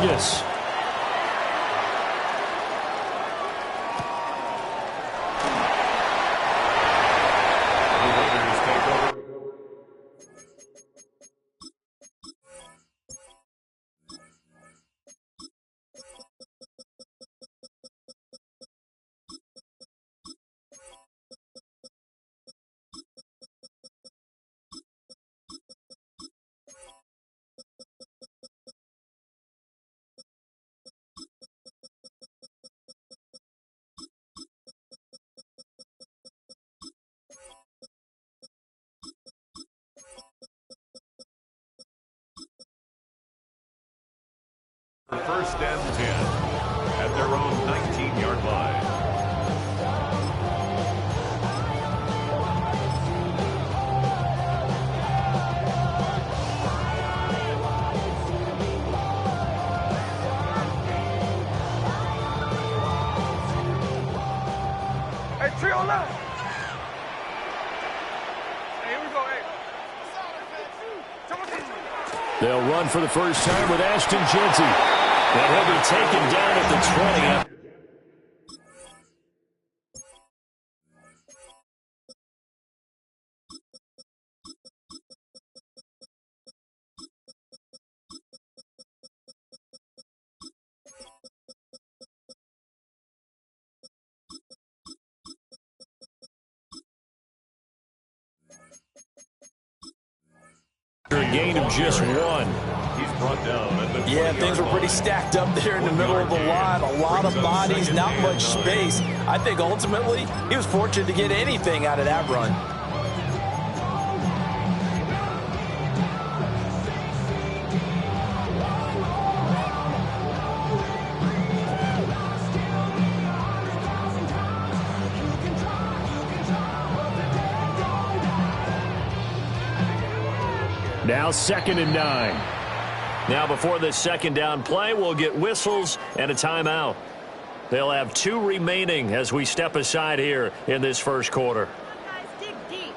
Vegas. First and 10 at their own 19-yard line. Hey, trio left. Hey, here we go. Hey. They'll run for the first time with Ashton Jeanty. And he'll be taken down at the 20. A gain of just one. He's brought down at the Yeah, things were pretty stacked up there in the middle of the line. A lot of bodies, not much space. I think ultimately he was fortunate to get anything out of that run. Now 2nd and 9. Now before this second down play, we'll get whistles and a timeout. They'll have 2 remaining as we step aside here in this first quarter. Dig deep.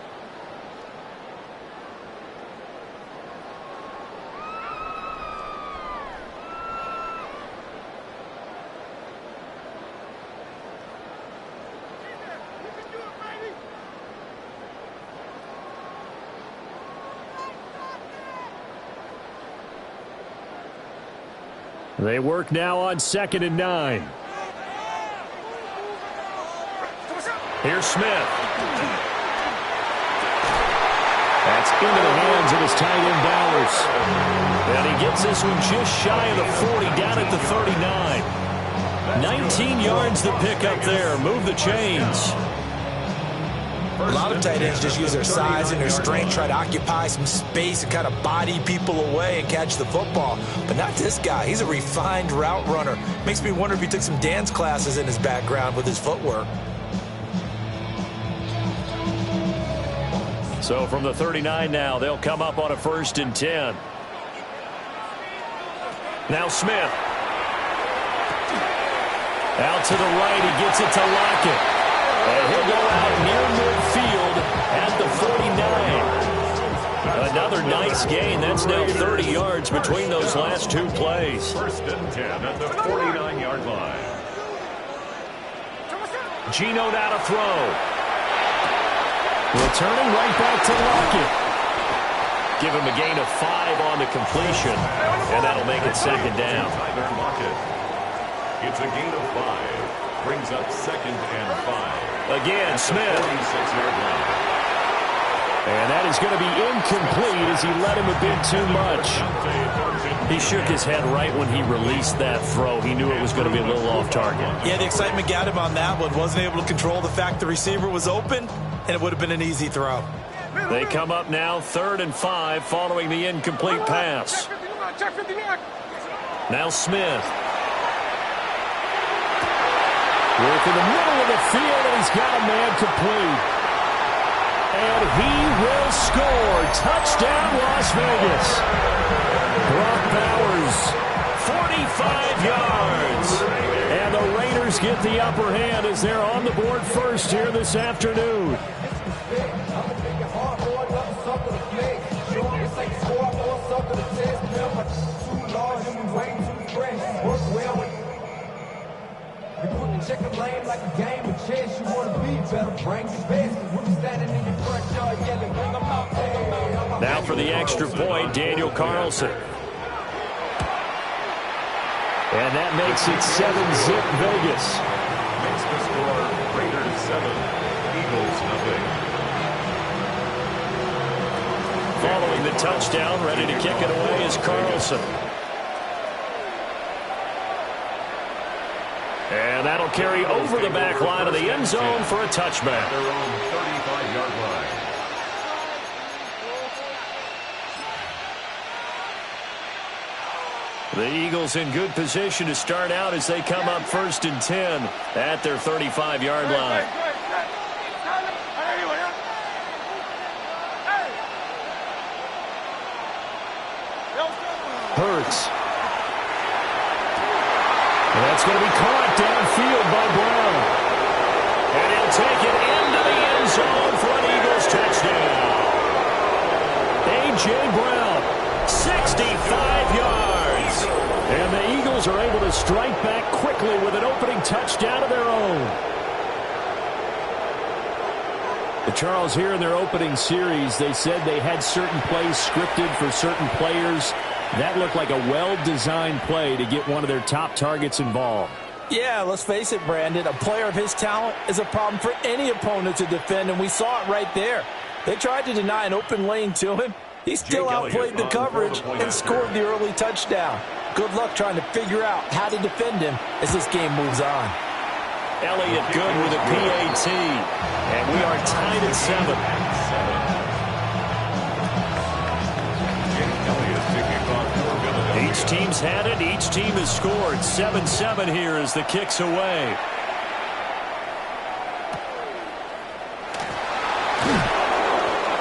They work now on 2nd and 9. Here's Smith. That's into the hands of his tight end Bowers. And he gets this one just shy of the 40, down at the 39. 19 yards to pick up there. Move the chains. A lot of tight ends just use their size and their strength, try to occupy some space and kind of body people away and catch the football. But not this guy. He's a refined route runner. Makes me wonder if he took some dance classes in his background with his footwork. So from the 39 now, they'll come up on a 1st and 10. Now Smith. Out to the right, he gets it to Lockett. And he'll go out near midfield at the 49. Another nice gain. That's now 30 yards between those last 2 plays. 1st and 10 at the 49-yard line. Gino now to throw. Returning right back to Lockett. Give him a gain of 5 on the completion. And that'll make it 2nd down. It's a gain of 5. Brings up 2nd and 5. Again, Smith. 46-yard line. And that is going to be incomplete as he let him a bit too much. He shook his head right when he released that throw. He knew it was going to be a little off target. Yeah, the excitement got him on that one. Wasn't able to control the fact the receiver was open, and it would have been an easy throw. They come up now 3rd and 5 following the incomplete pass. Now Smith. Work in the middle of the field, and he's got a man complete. And he will score. Touchdown, Las Vegas. Brock Bowers, 45 yards. And the Raiders get the upper hand as they're on the board first here this afternoon. Check a lane like a game of chess. You want to be better, bring the best. When we standing in your front yard yelling, bring them out, bring them out. Now for the extra point, Daniel Carlson. And that makes it 7-zip Vegas. Makes the score Raiders 7, Eagles nothing. Following the touchdown, ready to kick it away is Carlson. And that'll carry over the back line of the end zone for a touchback. Their own 35-yard line. The Eagles in good position to start out as they come up 1st and 10 at their 35-yard line. Hurts. And that's going to be caught downfield by Brown. And he'll take it into the end zone for an Eagles touchdown. A.J. Brown, 65 yards. And the Eagles are able to strike back quickly with an opening touchdown of their own. The Charles here in their opening series, they said they had certain plays scripted for certain players. That looked like a well-designed play to get one of their top targets involved. Yeah, let's face it, Brandon. A player of his talent is a problem for any opponent to defend, and we saw it right there. They tried to deny an open lane to him. He still outplayed the coverage and scored the early touchdown. Good luck trying to figure out how to defend him as this game moves on. Elliott good with a PAT. And we are tied at 7. Each team's had it. Each team has scored. 7-7 here as the kick's away.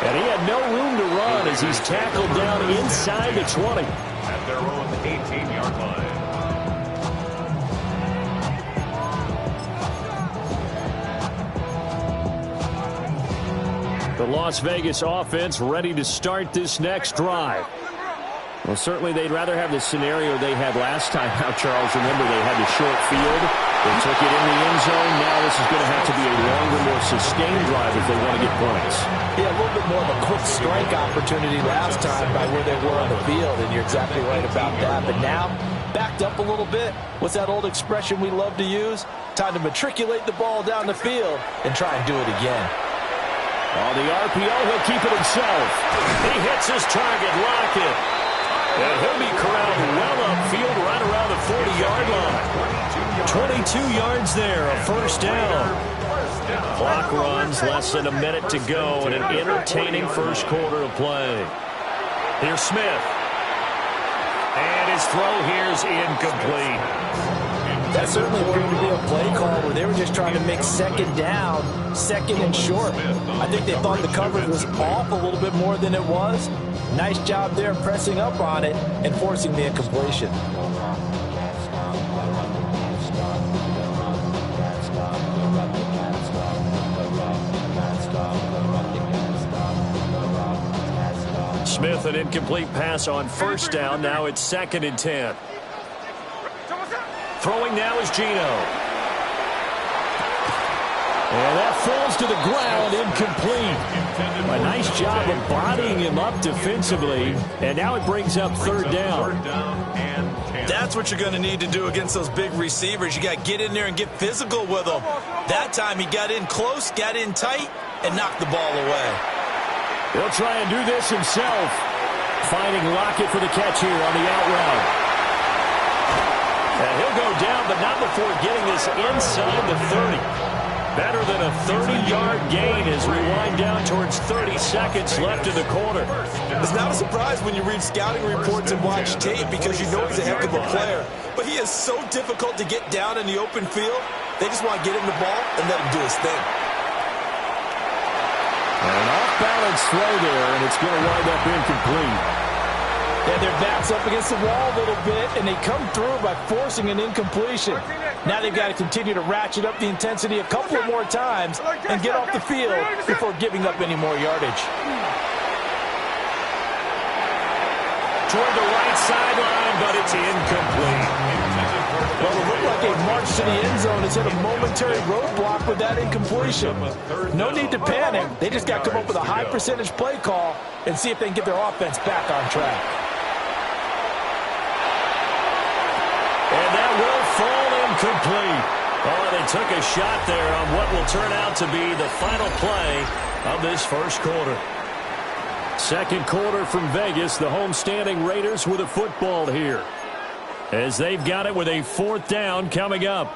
And he had no room to run as he's tackled down inside the 20. At their own 18-yard line. The Las Vegas offense ready to start this next drive. Well, certainly they'd rather have the scenario they had last time out, Charles. Remember, they had the short field. They took it in the end zone. Now this is going to have to be a longer, more sustained drive if they want to get points. Yeah, a little bit more of a quick strike opportunity last time by where they were on the field, and you're exactly right about that. But now, backed up a little bit. What's that old expression we love to use? Time to matriculate the ball down the field and try and do it again. On the RPO, he'll keep it himself. He hits his target, Lockett. And he'll be corralled well upfield right around the 40-yard line. 22 yards there, a first down. Clock runs, less than a minute to go in an entertaining first quarter of play. Here's Smith. And his throw here is incomplete. That certainly appeared to be a play call where they were just trying to make second down, second and short. I think they thought the coverage was off a little bit more than it was. Nice job there pressing up on it and forcing the incompletion. Smith, an incomplete pass on first down. Now it's 2nd and 10. Throwing now is Geno. And that falls to the ground, incomplete. A nice job of bodying him up defensively. And now it brings up 3rd down. That's what you're going to need to do against those big receivers. You got to get in there and get physical with them. That time he got in close, got in tight, and knocked the ball away. He'll try and do this himself. Finding Lockett for the catch here on the out route. And he'll go down, but not before getting this inside the 30. Better than a 30-yard gain as we wind down towards 30 seconds left in the quarter. It's not a surprise when you read scouting reports and watch tape because you know he's a heck of a player. But he is so difficult to get down in the open field. They just want to get him the ball and let him do his thing. An off-balance throw there, and it's going to wind up incomplete. Yeah, their backs up against the wall a little bit, and they come through by forcing an incompletion. Now they've got to continue to ratchet up the intensity a couple of more times and get off the field before giving up any more yardage. Toward the right sideline, but it's incomplete. Well, it looked like a march to the end zone has hit a momentary roadblock with that incompletion. No need to panic. They just got to come up with a high percentage play call and see if they can get their offense back on track. And that will fall incomplete. Oh, they took a shot there on what will turn out to be the final play of this first quarter. Second quarter from Vegas, the homestanding Raiders with a football here, as they've got it with a 4th down coming up.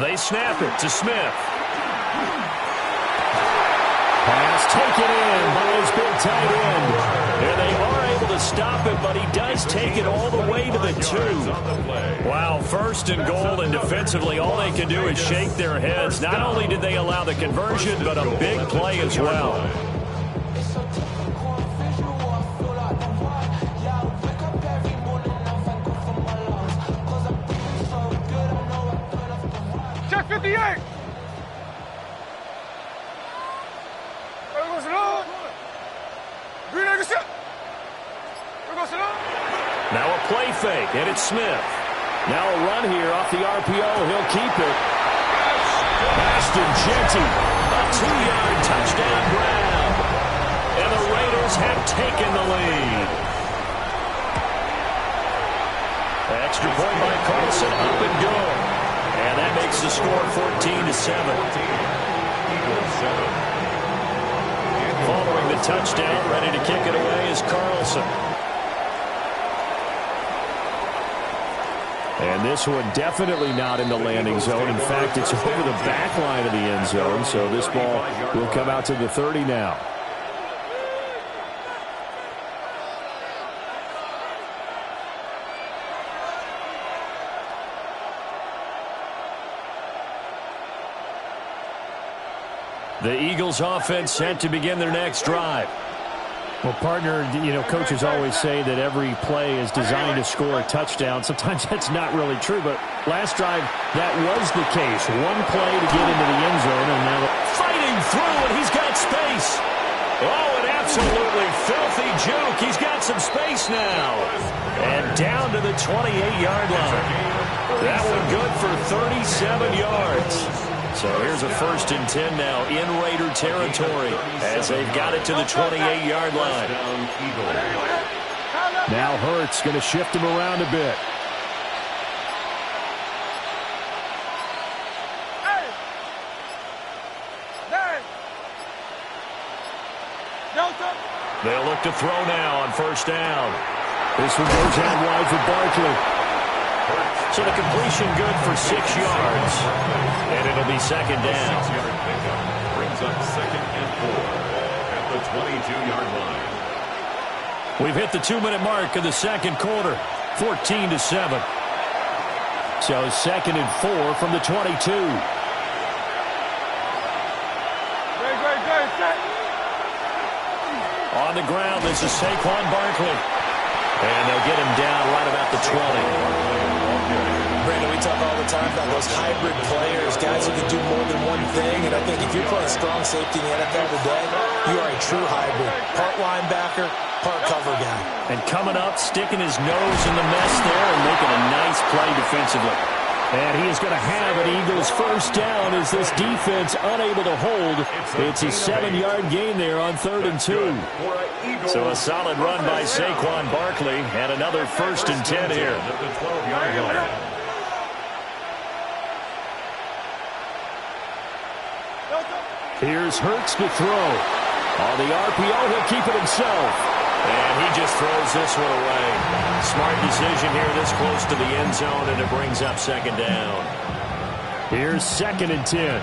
They snap it to Smith. Pass taken in by his big tight end. And they are able to stop it, but he does take it all the way to the 2. Wow, 1st and goal, and defensively all they can do is shake their heads. Not only did they allow the conversion, but a big play as well. Check 58. Now a play fake, and it's Smith. Now a run here off the RPO. He'll keep it. Ashton Jeanty, a 2-yard touchdown grab. And the Raiders have taken the lead. Extra point by Carlson, up and good. And that makes the score 14-7. Following the touchdown, ready to kick it away is Carlson. And this one definitely not in the landing zone. In fact, it's over the back line of the end zone, so this ball will come out to the 30 now. The Eagles offense set to begin their next drive. Well, partner, coaches always say that every play is designed to score a touchdown. Sometimes that's not really true, but last drive, that was the case. One play to get into the end zone, and now fighting through, and he's got space. Oh, an absolutely filthy juke. He's got some space now. And down to the 28-yard line. That one good for 37 yards. So here's a 1st and 10 now in Raider territory as they've got it to the 28-yard line. Now Hurts going to shift him around a bit. They'll look to throw now on 1st down. This one goes out wide for Barkley. So the completion good for 6 yards. And it'll be 2nd down. Brings up 2nd and 4 at the 22-yard line. We've hit the 2-minute mark of the second quarter. 14-7. So 2nd and 4 from the 22. On the ground, this is Saquon Barkley. And they'll get him down right about the 20. Brandon, we talk all the time about those hybrid players, guys who can do more than one thing. And I think if you're playing strong safety in the NFL today, you are a true hybrid. Part linebacker, part cover guy. And coming up, sticking his nose in the mess there and making a nice play defensively. And he is going to have an Eagles 1st down as this defense unable to hold. It's a 7-yard gain there on 3rd and 2. So a solid run by Saquon Barkley and another 1st and 10 here. Here's Hurts to throw. On the RPO, he'll keep it himself. And he just throws this one away. Smart decision here this close to the end zone, and it brings up 2nd down. Here's 2nd and 10.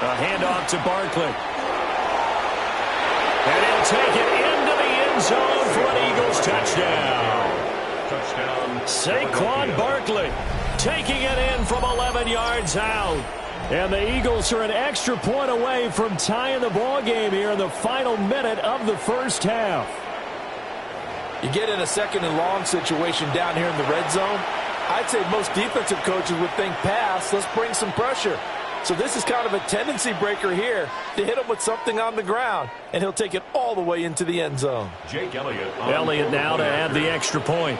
A handoff to Barkley. And he'll take it into the end zone for an Eagles touchdown. Saquon Barkley taking it in from 11 yards out. And the Eagles are an extra point away from tying the ball game here in the final minute of the first half. You get in a second and long situation down here in the red zone, I'd say most defensive coaches would think pass, let's bring some pressure. So this is kind of a tendency breaker here to hit him with something on the ground, and he'll take it all the way into the end zone. Jake Elliott. Elliott now to add the extra point.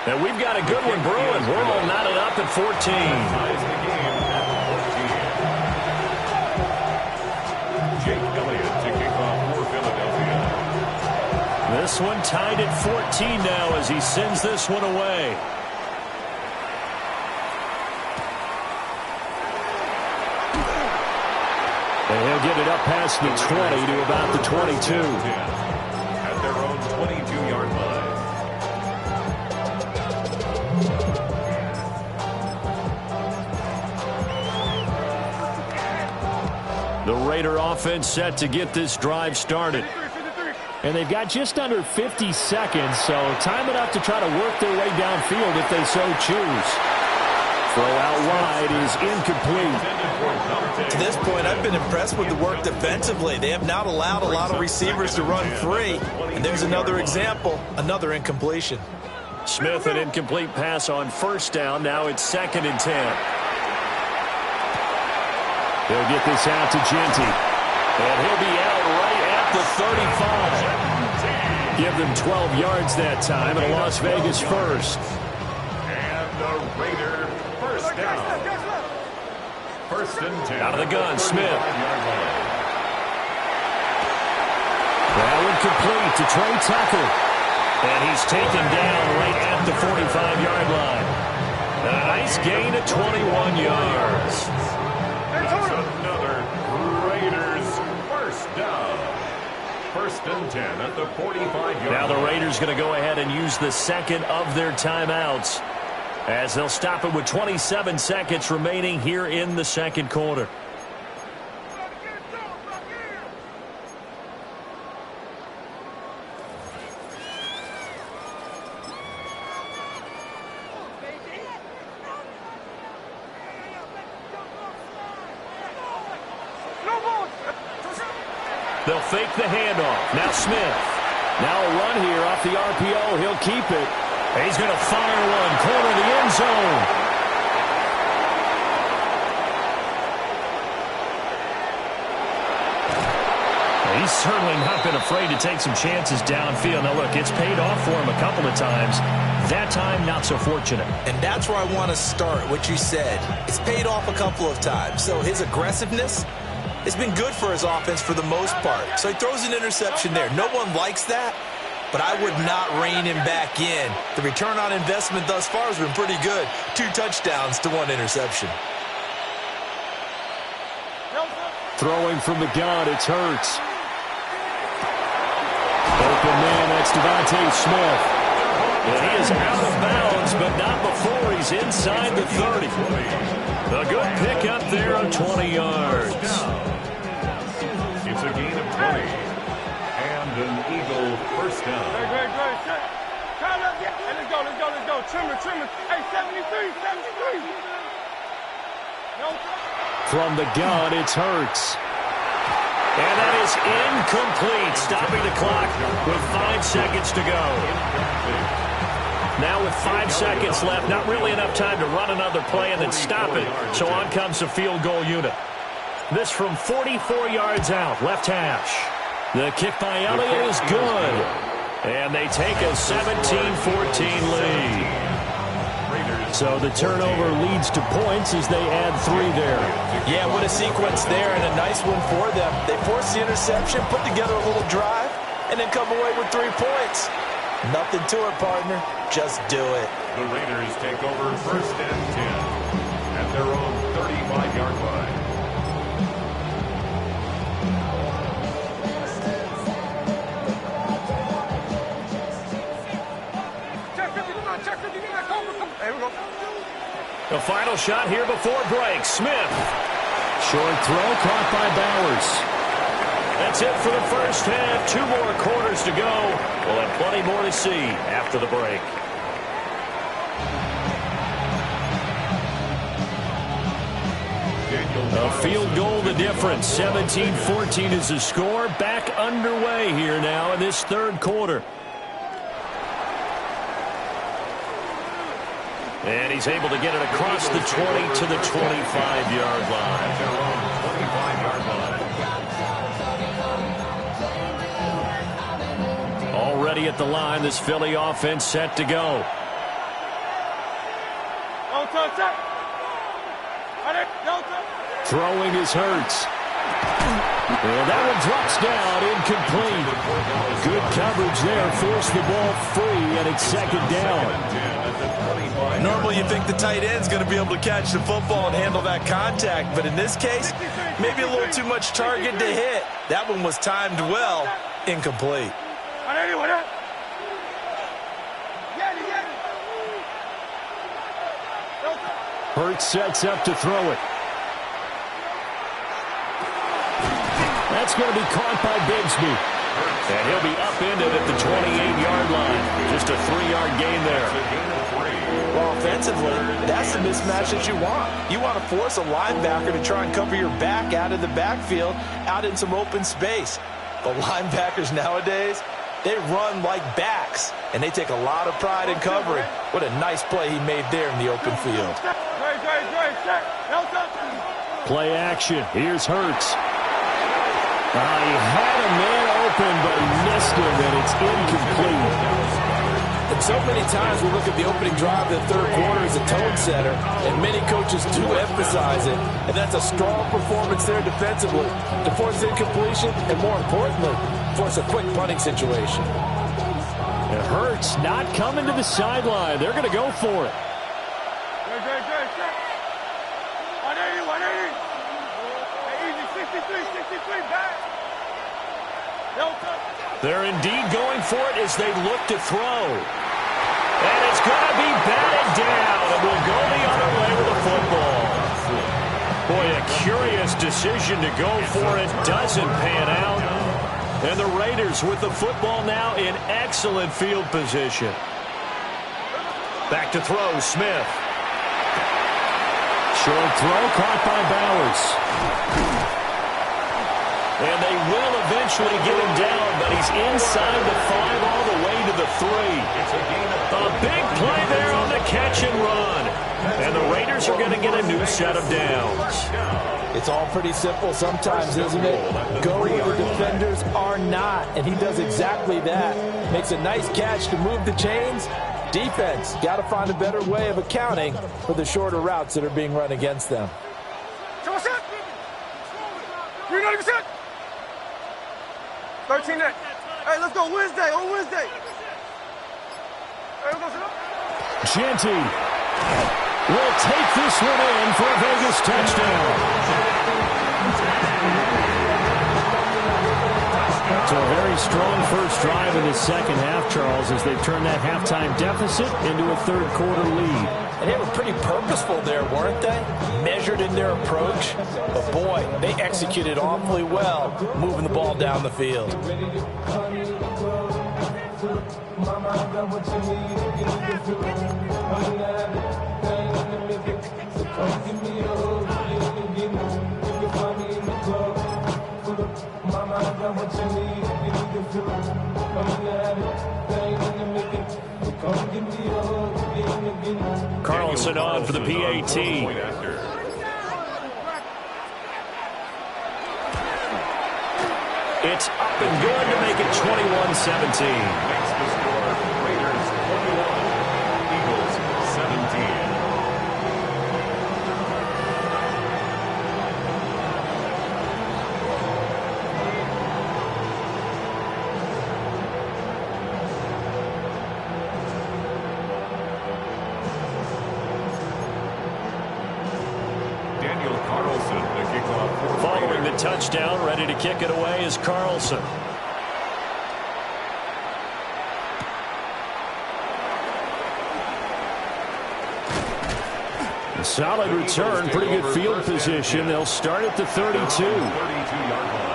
And we've got a good one brewing. We're all knotted up at 14. Ties the game at 14. Jake Elliott to kick off for Philadelphia. This one tied at 14 now as he sends this one away. And he'll get it up past the 20 to about the 22. At their own 22-yard line. The Raider offense set to get this drive started. And they've got just under 50 seconds, so time enough to try to work their way downfield if they so choose. Throw out wide is incomplete. To this point, I've been impressed with the work defensively. They have not allowed a lot of receivers to run free. And there's another example, another incompletion. Smith, an incomplete pass on first down. Now it's 2nd and 10. They'll get this out to Genty. And he'll be out right at the 35. Give them 12 yards that time, and a Las Vegas first. And the Raider first down. 1st and 10. Out of the gun, Smith. That one complete to Trey Tucker. And he's taken down right at the 45-yard line. A nice gain of 21 yards. That's another Raiders first down. 1st and 10 at the 45-yard line. Now the Raiders going to go ahead and use the second of their timeouts, as they'll stop it with 27 seconds remaining here in the second quarter. They'll fake the handoff. Now Smith. Now a run here off the RPO. He'll keep it. He's going to fire one. Corner of the end zone. He's certainly not been afraid to take some chances downfield. Now, look, it's paid off for him a couple of times. That time, not so fortunate. And that's where I want to start, what you said. It's paid off a couple of times. So his aggressiveness has been good for his offense for the most part. So he throws an interception there. No one likes that, but I would not rein him back in. The return on investment thus far has been pretty good. 2 touchdowns to 1 interception. Throwing from the gun, it's Hurts. Open man, that's Devontae Smith. And he is out of bounds, but not before he's inside the 30. A good pickup there on 20 yards. It's a gain of 20. And an Eagle first down. Great. Hey, let's go. Trim it. Hey, 73. From the gun, it's Hurts. And that is incomplete, stopping the clock with 5 seconds to go. Now with 5 seconds left, not really enough time to run another play and then stop it. So on comes the field goal unit. This from 44 yards out, left hash. The kick by Elliott is good. And they take a 17-14 lead. So the turnover leads to points as they add 3 there. Yeah, what a sequence there, and a nice one for them. They force the interception, put together a little drive, and then come away with 3 points. Nothing to it, partner. Just do it. The Raiders take over 1st and 10 at their own 35-yard line. The final shot here before break. Smith. Short throw caught by Bowers. That's it for the first half. 2 more quarters to go. We'll have plenty more to see after the break. A field goal the difference. 17-14 is the score. Back underway here now in this third quarter. And he's able to get it across the 20 to the 25-yard line. 25-yard line. Already at the line, this Philly offense set to go. Throwing is Hurts. And that one drops down, incomplete. Good coverage there, forced the ball free, and it's second down. Normally you think the tight end's going to be able to catch the football and handle that contact, but in this case, maybe a little too much target to hit. That one was timed well, incomplete. Hurts sets up to throw it. That's going to be caught by Bigsby. And he'll be upended at the 28-yard line. Just a 3-yard gain there. Well, offensively, that's the mismatch that you want. You want to force a linebacker to try and cover your back out of the backfield, out in some open space. But linebackers nowadays, they run like backs, and they take a lot of pride in covering. What a nice play he made there in the open field. Play action. Here's Hurts. He had a man open, but he missed him, and it's incomplete. And so many times we look at the opening drive of the third quarter as a tone setter, and many coaches do emphasize it. And that's a strong performance there defensively to force incompletion and, more importantly, force a quick punting situation. It hurts not coming to the sideline. They're going to go for it. 63 back. They're indeed going for it as they look to throw. And it's going to be batted down, and we'll go the other way with the football. Boy, a curious decision to go for it. Doesn't pan out. And the Raiders with the football now in excellent field position. Back to throw, Smith. Short throw caught by Bowers. And they will eventually get him down, but he's inside the 5 all the way to the 3. A big play there on the catch and run. And the Raiders are going to get a new set of downs. It's all pretty simple sometimes, isn't it? Go where the defenders are not, and he does exactly that. Makes a nice catch to move the chains. Defense, got to find a better way of accounting for the shorter routes that are being run against them. 13 net. Hey, let's go Wednesday, on Wednesday. Hey, let's go. Genty will take this one in for a Vegas touchdown. So a very strong first drive in the second half, Charles, as they've turned that halftime deficit into a third quarter lead. And they were pretty purposeful there, weren't they? Measured in their approach. But boy, they executed awfully well, moving the ball down the field. Carlson on for the PAT. It's up and good to make it 21-17. Raiders 21, Eagles 17. Following the touchdown, ready to kick it away is Carlson. A solid return, pretty good field position. They'll start at the 32. 32-yard line.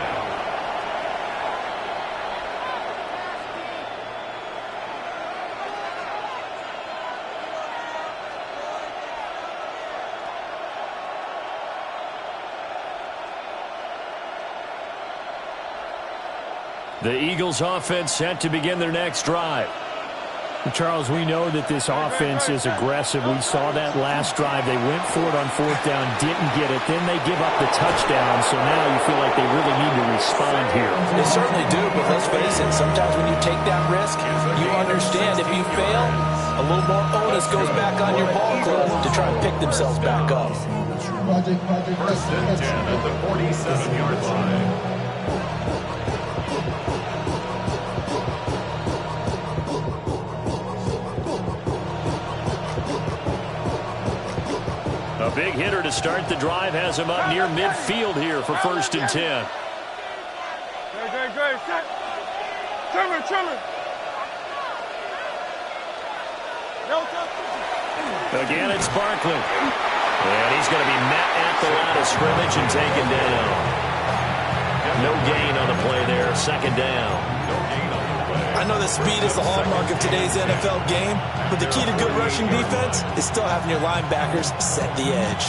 The Eagles offense set to begin their next drive. Charles, we know that this offense is aggressive. We saw that last drive. They went for it on fourth down, didn't get it. Then they give up the touchdown, so now you feel like they really need to respond here. They certainly do, but let's face it, sometimes when you take that risk, you understand if you fail, a little more onus goes back on your ball club to try and pick themselves back up. First and 10 at the 47-yard line. A big hitter to start the drive has him up near midfield here for first and 10. Great. Trimmer. Again, it's Barkley. And he's going to be met at the line of scrimmage and taken down. No gain on the play there. Second down. I know that speed is the hallmark of today's NFL game, but the key to good rushing defense is still having your linebackers set the edge.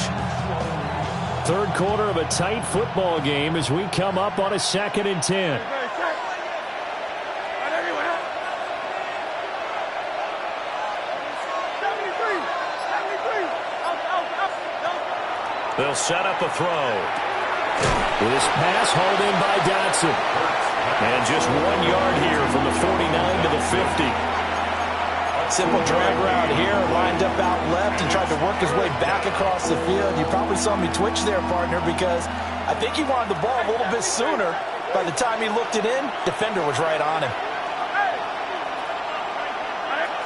Third quarter of a tight football game as we come up on a second and 10. They'll set up a throw. This pass hauled in by Dotson. And just 1 yard here from the 49 to the 50. Simple drag route here, lined up out left and tried to work his way back across the field. You probably saw me twitch there, partner, because I think he wanted the ball a little bit sooner. By the time he looked it in, defender was right on him.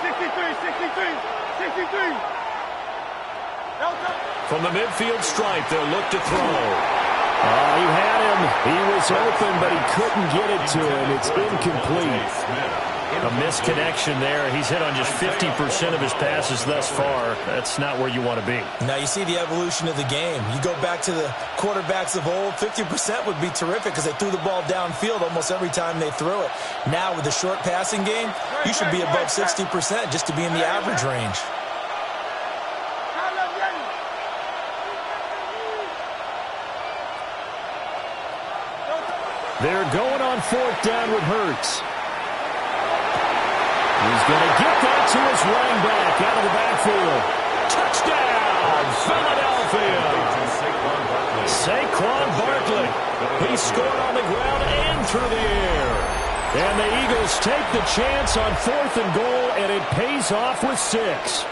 63. From the midfield stripe, they'll look to throw. Oh, he had him. He was open, but he couldn't get it to him. It's incomplete. A misconnection there. He's hit on just 50% of his passes thus far. That's not where you want to be. Now you see the evolution of the game. You go back to the quarterbacks of old, 50% would be terrific because they threw the ball downfield almost every time they threw it. Now with the short passing game, you should be above 60% just to be in the average range. They're going on fourth down with Hurts. He's going to get that to his running back out of the backfield. Touchdown, Philadelphia. Saquon Barkley. He scored on the ground and through the air. And the Eagles take the chance on fourth and goal, and it pays off with 6.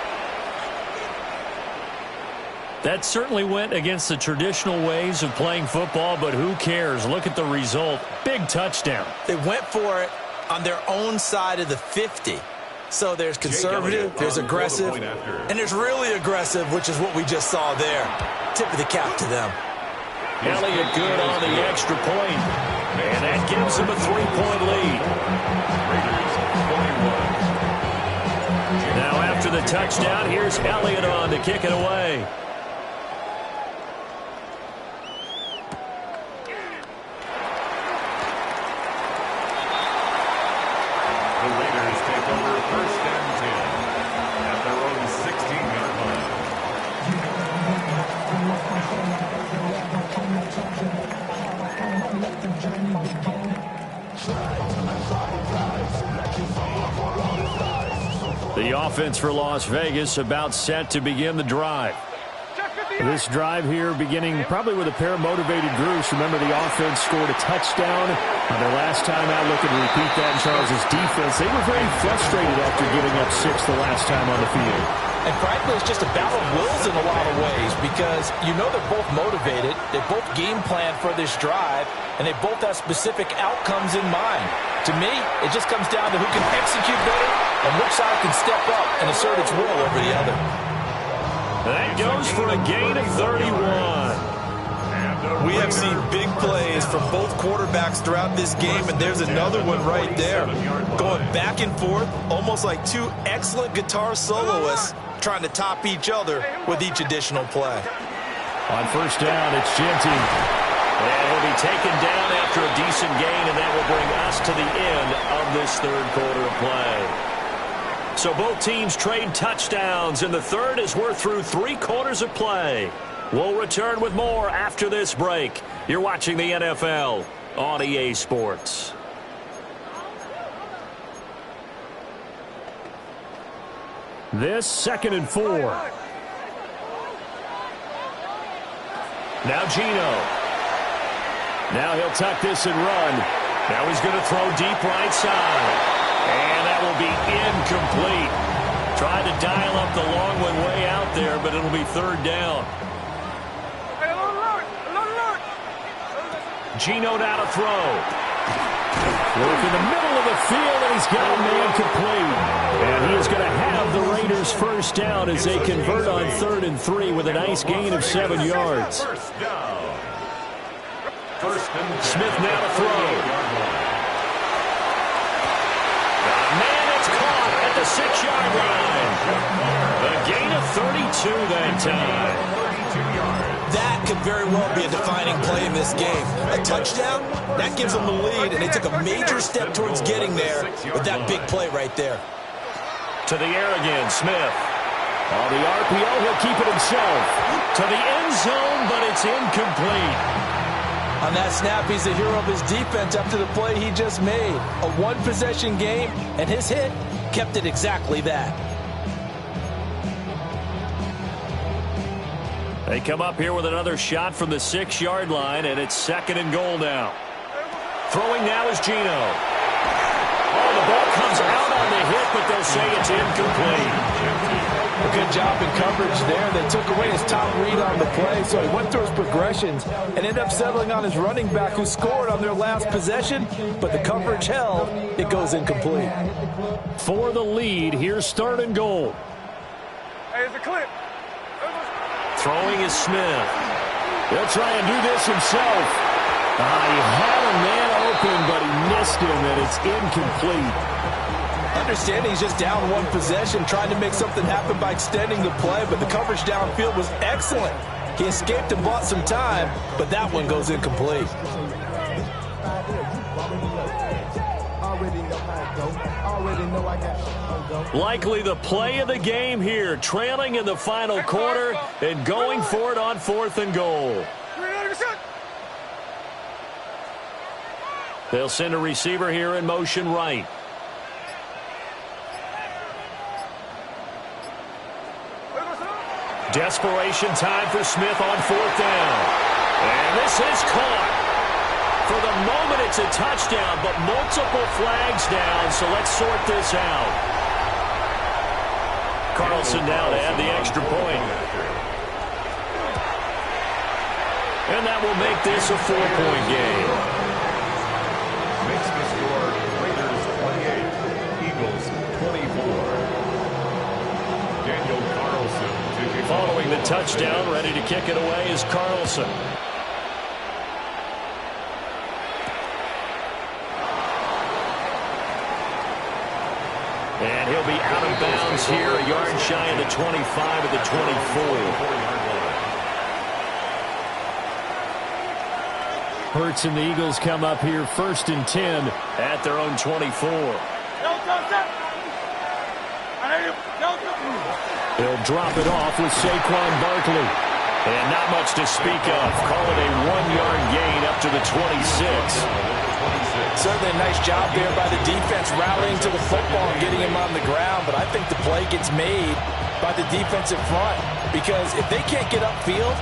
That certainly went against the traditional ways of playing football, but who cares? Look at the result. Big touchdown. They went for it on their own side of the 50. So there's conservative, there's aggressive, and there's really aggressive, which is what we just saw there. Tip of the cap to them. Elliott good on the extra point, and that gives them a 3-point lead. Now after the touchdown, here's Elliott on to kick it away. First and 10 at their own 16-yard line. The offense for Las Vegas about set to begin the drive. This drive here beginning probably with a pair of motivated groups. Remember, the offense scored a touchdown on their last time out. Looking to repeat that in Charles's defense. They were very frustrated after giving up 6 the last time on the field. And frankly, it's just a battle of wills in a lot of ways because you know they're both motivated. They both game plan for this drive, and they both have specific outcomes in mind. To me, it just comes down to who can execute better and which side can step up and assert its will over the other. That goes for a gain of 31. We have seen big plays from both quarterbacks throughout this game, and there's another one right there. Going back and forth, almost like two excellent guitar soloists trying to top each other with each additional play. On first down, it's Genty. And he'll be taken down after a decent gain, and that will bring us to the end of this third quarter of play. So both teams trade touchdowns, and the third as we're through 3 quarters of play. We'll return with more after this break. You're watching the NFL on EA Sports. This 2nd and 4. Now Geno. Now he'll tuck this and run. Now he's going to throw deep right side. And that will be incomplete. Tried to dial up the long one way out there, but it'll be 3rd down. Geno now to throw. Work in the middle of the field, and he's got a man complete. And he is going to have the Raiders 1st down as they convert on 3rd and 3 with a nice gain of 7 yards. Smith now to throw. Man, it's caught at the 6-yard line. A gain of 32 that time. That could very well be a defining play in this game. A touchdown, that gives them the lead, and they took a major step towards getting there with that big play right there. To the air again, Smith. On the RPO, he'll keep it himself. To the end zone, but it's incomplete. On that snap, he's the hero of his defense after the play he just made. A one-possession game, and his hit kept it exactly that. They come up here with another shot from the 6-yard line, and it's 2nd and goal now. Throwing now is Geno. Oh, the ball comes out on the hit, but they'll say it's incomplete. A good job in coverage there. They took away his top read on the play, so he went through his progressions and ended up settling on his running back who scored on their last possession, but the coverage held. It goes incomplete. For the lead, here's 3rd and goal. Hey, it's a clip. Throwing is Smith. He'll try and do this himself. He had a man open, but he missed him, and it's incomplete. Understanding he's just down one possession, trying to make something happen by extending the play, but the coverage downfield was excellent. He escaped and bought some time, but that one goes incomplete. Likely the play of the game here, trailing in the final quarter and going for it on 4th and goal. They'll send a receiver here in motion right. Desperation time for Smith on 4th down. And this is caught. For the moment, it's a touchdown, but multiple flags down, so let's sort this out. Carlson now to add the extra point. And that will make this a 4-point game. Makes the score Raiders 28, Eagles 24. Daniel Carlson to kick. Following the touchdown, ready to kick it away is Carlson. And he'll be out of bounds here, a yard shy of the 25 of the 24. Hurts and the Eagles come up here 1st and 10 at their own 24. He'll drop it off with Saquon Barkley. And not much to speak of. Call it a 1-yard gain up to the 26. Certainly a nice job there by the defense rallying to the football and getting him on the ground, but I think the play gets made by the defensive front because if they can't get upfield,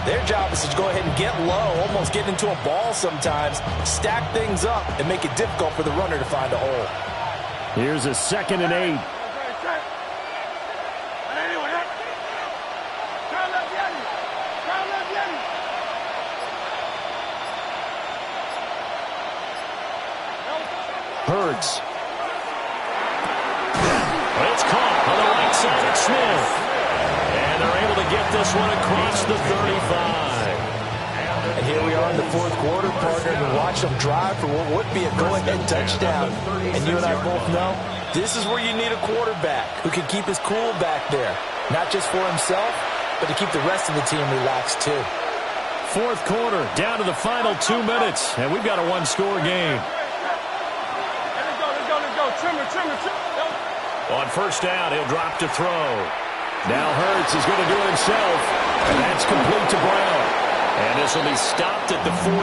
their job is to go ahead and get low, almost get into a ball sometimes, stack things up, and make it difficult for the runner to find a hole. Here's a 2nd and 8. Hurts. It's caught on the right side of Smith. And they're able to get this one across the 35. And here we are in the 4th quarter, partner, and watch them drive for what would be a go-ahead touchdown. And you and I both know this is where you need a quarterback who can keep his cool back there. Not just for himself, but to keep the rest of the team relaxed too. 4th quarter, down to the final 2 minutes, and we've got a 1-score game. On 1st down, he'll drop to throw. Now Hurts is going to do it himself, and that's complete to Brown. And this will be stopped at the 44.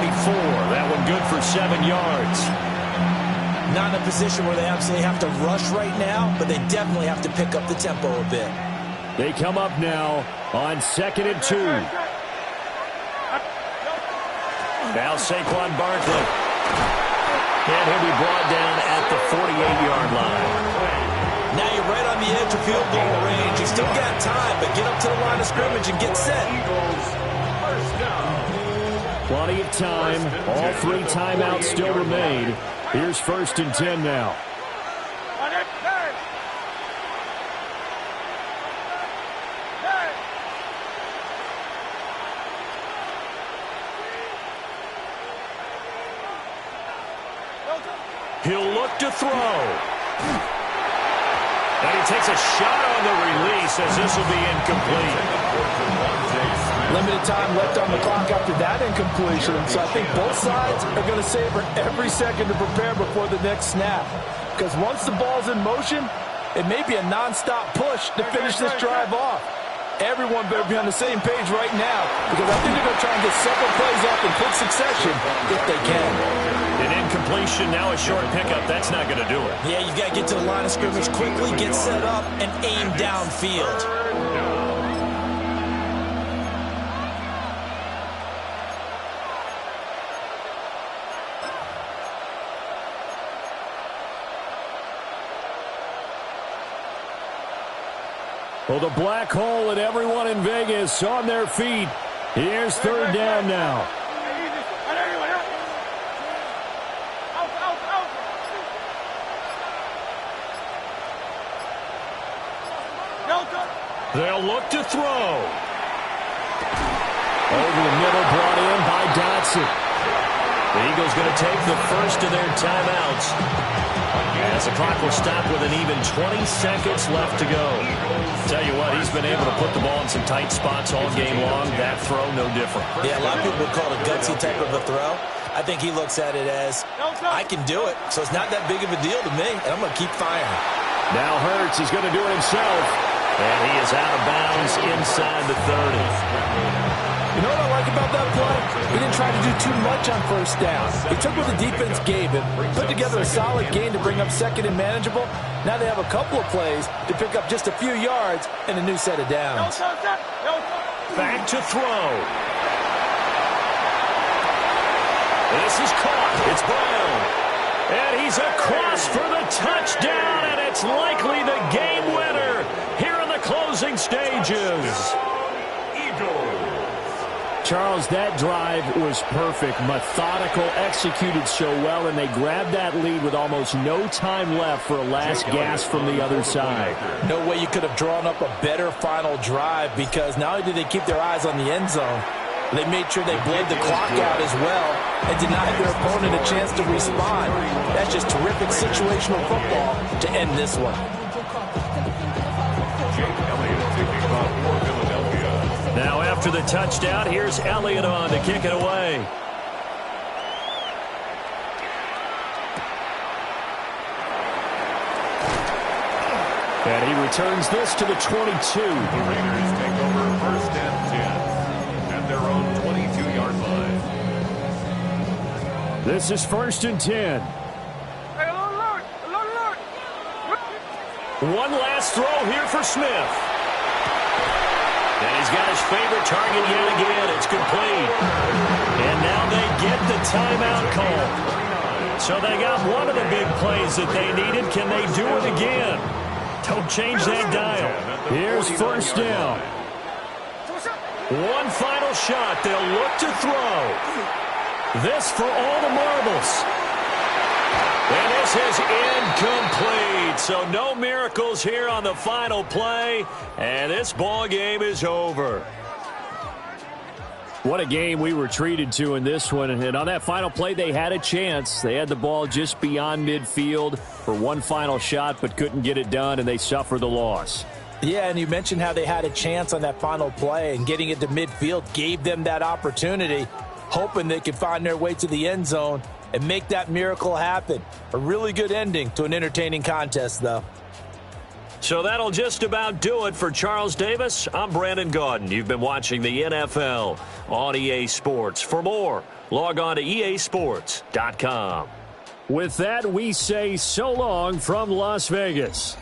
That one good for 7 yards. Not in a position where they absolutely have to rush right now, but they definitely have to pick up the tempo a bit. They come up now on 2nd and 2. Now Saquon Barkley. And he'll be brought down at the 48-yard line. Now you're right on the edge of field goal range. You still got time, but get up to the line of scrimmage and get set. Plenty of time. All 3 timeouts still remain. Here's 1st and 10 now. He'll look to throw. And he takes a shot on the release as this will be incomplete. Limited time left on the clock after that incompletion. So I think both sides are going to savor every second to prepare before the next snap. Because once the ball's in motion, it may be a nonstop push to finish this drive off. Everyone better be on the same page right now, because I think they're going to try and get several plays off in quick succession if they can. An incompletion, now a short pickup. That's not going to do it. Yeah, you've got to get to the line of scrimmage quickly, get set up, and aim downfield. Well, the black hole and everyone in Vegas on their feet. Here's 3rd down now. They'll look to throw. Over the middle, brought in by Dotson. The Eagles going to take the first of their timeouts. As the clock will stop with an even 20 seconds left to go. Tell you what, he's been able to put the ball in some tight spots all game long. That throw, no different. Yeah, a lot of people would call it a gutsy type of a throw. I think he looks at it as, I can do it, so it's not that big of a deal to me, and I'm going to keep firing. Now Hurts is going to do it himself. And he is out of bounds inside the 30. You know what I like about that play? He didn't try to do too much on 1st down. He took what the defense gave him, put together a solid gain to bring up 2nd and manageable. Now they have a couple of plays to pick up just a few yards and a new set of downs. Back to throw. This is caught. It's Brown. And he's across for the touchdown, and it's likely the game winner here in the closing stages. Charles, that drive was perfect, methodical, executed so well, and they grabbed that lead with almost no time left for a last gasp from the other side. No way you could have drawn up a better final drive, because not only did they keep their eyes on the end zone, they made sure they bled the clock out as well and denied their opponent a chance to respond. That's just terrific situational football to end this one. Now after the touchdown, here's Elliott on to kick it away. And he returns this to the 22. The Raiders take over 1st and 10 at their own 22-yard line. This is 1st and 10. One last throw here for Smith. And he's got his favorite target yet again. It's complete. And now they get the timeout call. So they got one of the big plays that they needed. Can they do it again? Don't change that dial. Here's 1st down. One final shot. They'll look to throw. This for all the marbles. And this is incomplete. So no miracles here on the final play. And this ball game is over. What a game we were treated to in this one. And on that final play, they had a chance. They had the ball just beyond midfield for one final shot, but couldn't get it done, and they suffered the loss. Yeah, and you mentioned how they had a chance on that final play, and getting it to midfield gave them that opportunity, hoping they could find their way to the end zone and make that miracle happen. A really good ending to an entertaining contest, though. So that'll just about do it for Charles Davis. I'm Brandon Gaudin. You've been watching the NFL on EA Sports. For more, log on to easports.com. With that, we say so long from Las Vegas.